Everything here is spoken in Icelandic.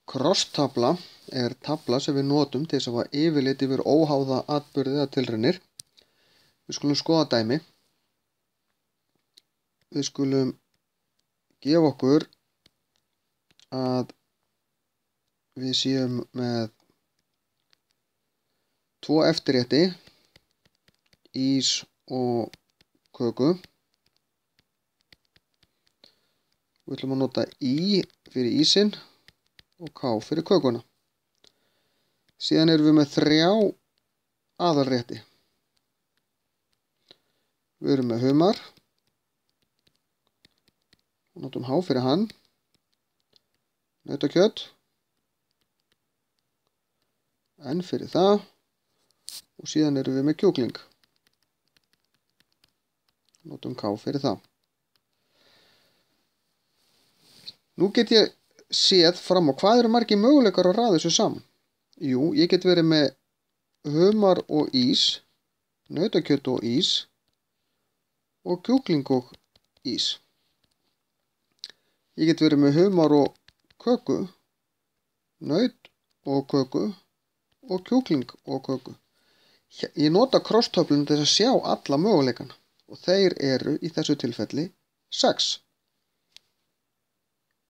Cross-tafla er tafla sem við notum til þess að hafa yfirlit yfir óháða atburði eða tilraunir. Við skulum skoða dæmi. Við skulum gefa okkur að við séum með 2 eftirrétti, ís og köku. Við ætlum að nota í fyrir ísinn og K fyrir kökuna. Síðan erum við með 3 aðalrétti. Við erum með humar. Notum H fyrir hann. Nautakjöt. N fyrir það. Og síðan erum við með kjúkling. Notum K fyrir það. Nú get ég séð fram á hvað eru margir möguleikar að raða þessu saman. Jú, ég get verið með humar og ís, nautakjöt og ís og kjúkling og ís. Ég get verið með humar og köku, naut og köku og kjúkling og köku. Ég nota cross-töfluna til að sjá alla möguleikana og þeir eru í þessu tilfelli 6.